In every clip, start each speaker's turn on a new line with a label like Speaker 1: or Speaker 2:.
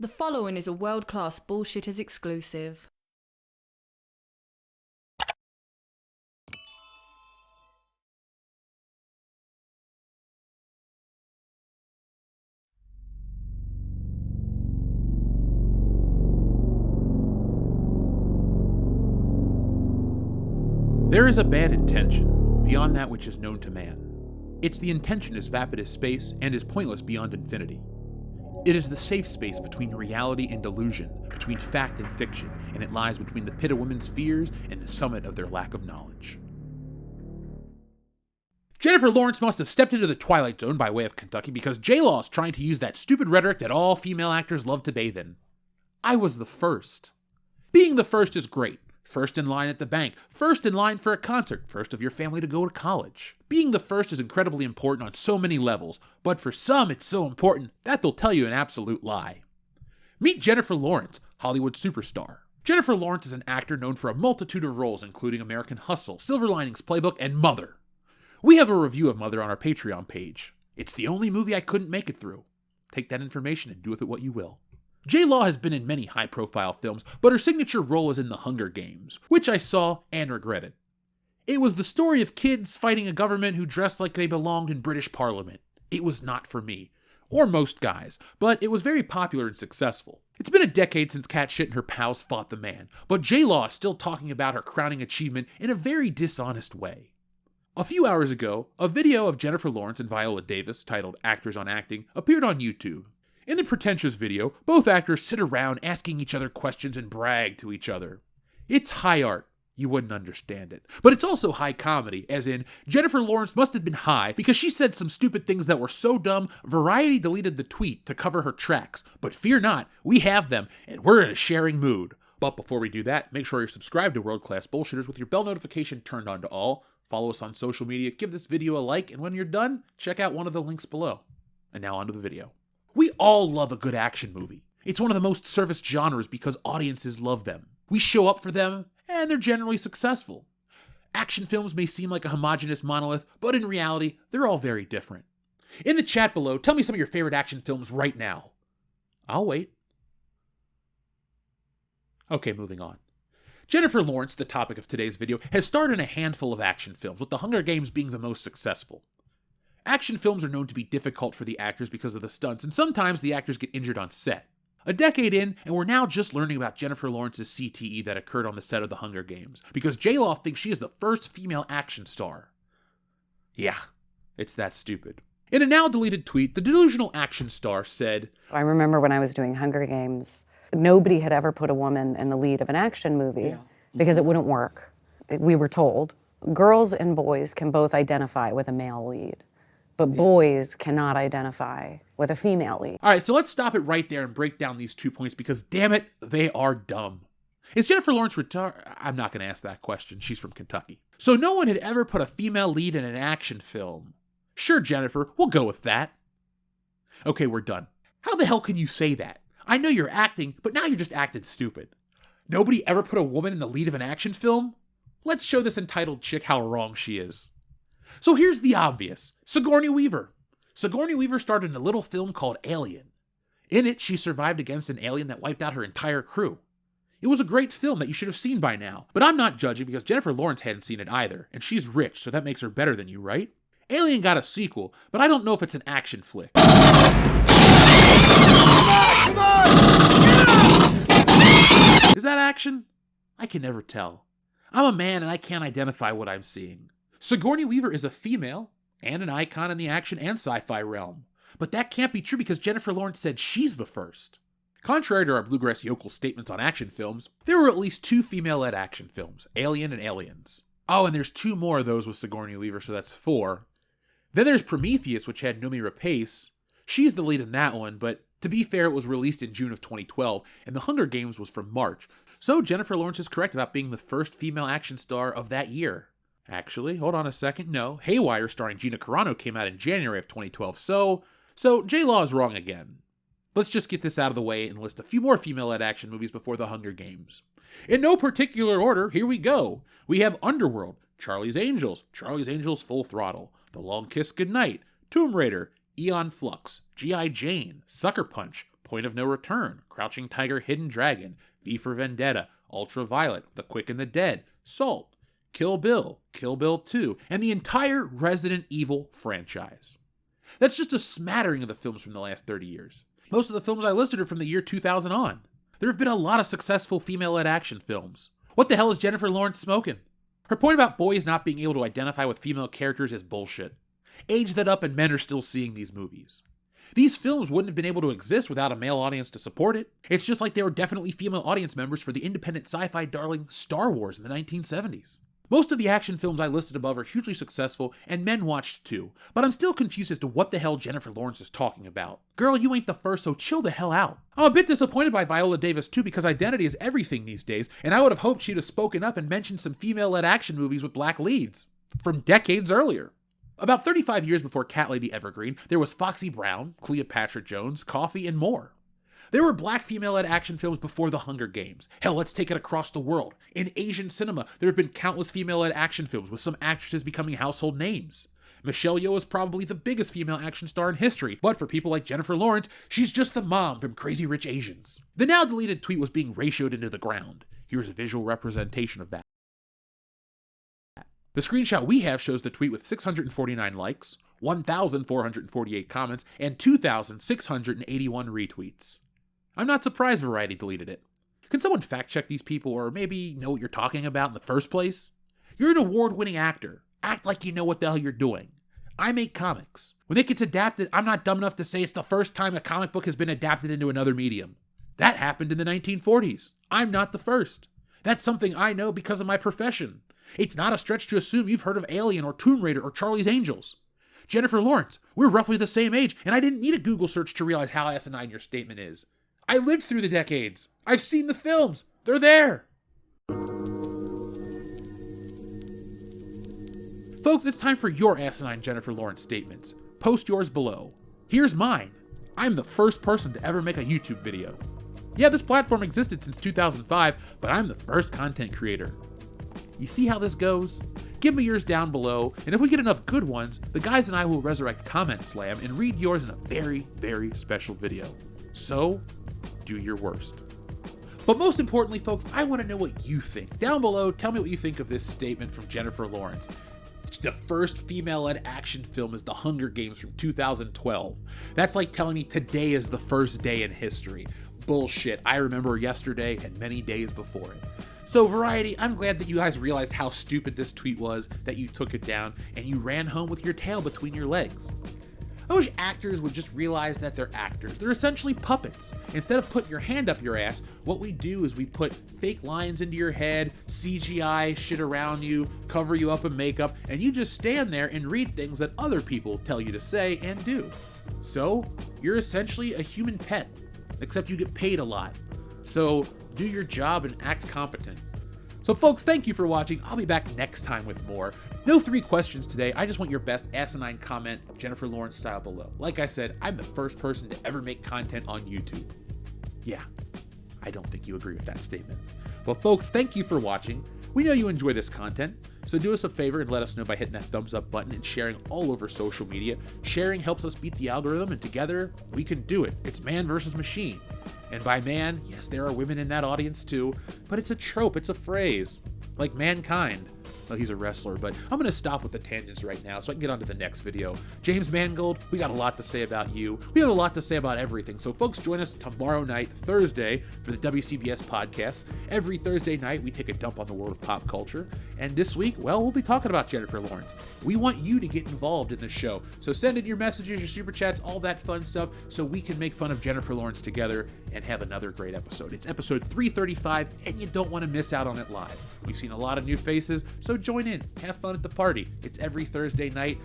Speaker 1: The following is a world-class Bullshitters exclusive.
Speaker 2: There is a bad intention, beyond that which is known to man. It's the intention as vapid as space and is pointless beyond infinity. It is the safe space between reality and delusion, between fact and fiction, and it lies between the pit of women's fears and the summit of their lack of knowledge. Jennifer Lawrence must have stepped into the Twilight Zone by way of Kentucky because J-Law is trying to use that stupid rhetoric that all female actors love to bathe in. I was the first. Being the first is great. First in line at the bank, first in line for a concert, first of your family to go to college. Being the first is incredibly important on so many levels, but for some it's so important that they'll tell you an absolute lie. Meet Jennifer Lawrence, Hollywood superstar. Jennifer Lawrence is an actor known for a multitude of roles including American Hustle, Silver Linings Playbook, and Mother. We have a review of Mother on our Patreon page. It's the only movie I couldn't make it through. Take that information and do with it what you will. J-Law has been in many high-profile films, but her signature role is in The Hunger Games, which I saw and regretted. It was the story of kids fighting a government who dressed like they belonged in British Parliament. It was not for me, or most guys, but it was very popular and successful. It's been a decade since Cat Shit and her pals fought the man, but J-Law is still talking about her crowning achievement in a very dishonest way. A few hours ago, a video of Jennifer Lawrence and Viola Davis, titled Actors on Acting, appeared on YouTube. In the pretentious video, both actors sit around asking each other questions and brag to each other. It's high art. You wouldn't understand it. But it's also high comedy, as in, Jennifer Lawrence must have been high because she said some stupid things that were so dumb, Variety deleted the tweet to cover her tracks. But fear not, we have them, and we're in a sharing mood. But before we do that, make sure you're subscribed to World Class Bullshitters with your bell notification turned on to all. Follow us on social media, give this video a like, and when you're done, check out one of the links below. And now onto the video. We all love a good action movie. It's one of the most serviced genres because audiences love them. We show up for them, and they're generally successful. Action films may seem like a homogeneous monolith, but in reality, they're all very different. In the chat below, tell me some of your favorite action films right now. I'll wait. Okay, moving on. Jennifer Lawrence, the topic of today's video, has starred in a handful of action films, with The Hunger Games being the most successful. Action films are known to be difficult for the actors because of the stunts, and sometimes the actors get injured on set. A decade in, and we're now just learning about Jennifer Lawrence's CTE that occurred on the set of The Hunger Games, because J-Law thinks she is the first female action star. Yeah, it's that stupid. In a now-deleted tweet, the delusional action star said,
Speaker 3: I remember when I was doing Hunger Games, nobody had ever put a woman in the lead of an action movie because it wouldn't work. We were told, girls and boys can both identify with a male lead. But boys cannot identify with a female lead.
Speaker 2: Alright, so let's stop it right there and break down these 2 points because, damn it, they are dumb. Is Jennifer Lawrence retarded? I'm not going to ask that question. She's from Kentucky. So no one had ever put a female lead in an action film. Sure, Jennifer, we'll go with that. Okay, we're done. How the hell can you say that? I know you're acting, but now you're just acting stupid. Nobody ever put a woman in the lead of an action film? Let's show this entitled chick how wrong she is. So here's the obvious. Sigourney Weaver. Sigourney Weaver starred in a little film called Alien. In it, she survived against an alien that wiped out her entire crew. It was a great film that you should have seen by now, but I'm not judging because Jennifer Lawrence hadn't seen it either, and she's rich, so that makes her better than you, right? Alien got a sequel, but I don't know if it's an action flick. Come on! Is that action? I can never tell. I'm a man and I can't identify what I'm seeing. Sigourney Weaver is a female and an icon in the action and sci-fi realm. But that can't be true because Jennifer Lawrence said she's the first. Contrary to our Bluegrass Yokel statements on action films, there were at least 2 female-led action films, Alien and Aliens. Oh, and there's 2 more of those with Sigourney Weaver, so that's 4. Then there's Prometheus, which had Noomi Rapace. She's the lead in that one, but to be fair, it was released in June of 2012, and The Hunger Games was from March. So Jennifer Lawrence is correct about being the first female action star of that year. Actually, hold on a second. No, Haywire starring Gina Carano came out in January of 2012, so J-Law is wrong again. Let's just get this out of the way and list a few more female-led action movies before The Hunger Games. In no particular order, here we go. We have Underworld, Charlie's Angels Full Throttle, The Long Kiss Goodnight, Tomb Raider, Aeon Flux, G.I. Jane, Sucker Punch, Point of No Return, Crouching Tiger, Hidden Dragon, V for Vendetta, Ultraviolet, The Quick and the Dead, Salt, Kill Bill 2, and the entire Resident Evil franchise. That's just a smattering of the films from the last 30 years. Most of the films I listed are from the year 2000 on. There have been a lot of successful female-led action films. What the hell is Jennifer Lawrence smoking? Her point about boys not being able to identify with female characters is bullshit. Age that up and men are still seeing these movies. These films wouldn't have been able to exist without a male audience to support it. It's just like they were definitely female audience members for the independent sci-fi darling Star Wars in the 1970s. Most of the action films I listed above are hugely successful, and men watched too, but I'm still confused as to what the hell Jennifer Lawrence is talking about. Girl, you ain't the first, so chill the hell out. I'm a bit disappointed by Viola Davis too, because identity is everything these days, and I would have hoped she'd have spoken up and mentioned some female-led action movies with black leads from decades earlier. About 35 years before Cat Lady Evergreen, there was Foxy Brown, Cleopatra Jones, Coffee, and more. There were black female-led action films before The Hunger Games. Hell, let's take it across the world. In Asian cinema, there have been countless female-led action films with some actresses becoming household names. Michelle Yeoh is probably the biggest female action star in history, but for people like Jennifer Lawrence, she's just the mom from Crazy Rich Asians. The now-deleted tweet was being ratioed into the ground. Here's a visual representation of that. The screenshot we have shows the tweet with 649 likes, 1,448 comments, and 2,681 retweets. I'm not surprised Variety deleted it. Can someone fact check these people or maybe know what you're talking about in the first place? You're an award-winning actor. Act like you know what the hell you're doing. I make comics. When it gets adapted, I'm not dumb enough to say it's the first time a comic book has been adapted into another medium. That happened in the 1940s. I'm not the first. That's something I know because of my profession. It's not a stretch to assume you've heard of Alien or Tomb Raider or Charlie's Angels. Jennifer Lawrence, we're roughly the same age, and I didn't need a Google search to realize how asinine your statement is. I lived through the decades. I've seen the films. They're there. Folks, it's time for your asinine Jennifer Lawrence statements. Post yours below. Here's mine. I'm the first person to ever make a YouTube video. Yeah, this platform existed since 2005, but I'm the first content creator. You see how this goes? Give me yours down below, and if we get enough good ones, the guys and I will resurrect Comment Slam and read yours in a very, very special video. So, do your worst. But most importantly, folks, I want to know what you think. Down below, tell me what you think of this statement from Jennifer Lawrence. The first female-led action film is The Hunger Games from 2012. That's like telling me today is the first day in history. Bullshit. I remember yesterday and many days before it. So Variety, I'm glad that you guys realized how stupid this tweet was, that you took it down, and you ran home with your tail between your legs. I wish actors would just realize that they're actors. They're essentially puppets. Instead of putting your hand up your ass, what we do is we put fake lines into your head, CGI shit around you, cover you up in makeup, and you just stand there and read things that other people tell you to say and do. So, you're essentially a human pet, except you get paid a lot. So, do your job and act competent. So folks, thank you for watching. I'll be back next time with more. No 3 questions today. I just want your best asinine comment, Jennifer Lawrence style, below. Like I said, I'm the first person to ever make content on YouTube. Yeah, I don't think you agree with that statement. Well folks, thank you for watching. We know you enjoy this content, so do us a favor and let us know by hitting that thumbs up button and sharing all over social media. Sharing helps us beat the algorithm, and together we can do it. It's man versus machine. And by man, yes, there are women in that audience too, but it's a trope, it's a phrase. Like Mankind. Well, he's a wrestler, but I'm going to stop with the tangents right now so I can get on to the next video. James Mangold, we got a lot to say about you. We have a lot to say about everything. So folks, join us tomorrow night, Thursday, for the WCBS podcast. Every Thursday night, we take a dump on the world of pop culture. And this week, well, we'll be talking about Jennifer Lawrence. We want you to get involved in the show. So send in your messages, your super chats, all that fun stuff, so we can make fun of Jennifer Lawrence together and have another great episode. It's episode 335, and you don't want to miss out on it live. We've seen a lot of new faces, so join in, have fun at the party. It's every Thursday night,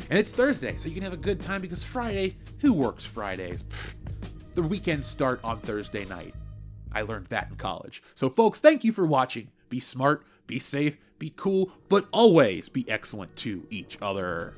Speaker 2: and it's Thursday, so you can have a good time, because Friday, who works Fridays? The weekends start on Thursday night. I learned that in college. So folks, thank you for watching. Be smart, be safe, be cool, but always be excellent to each other.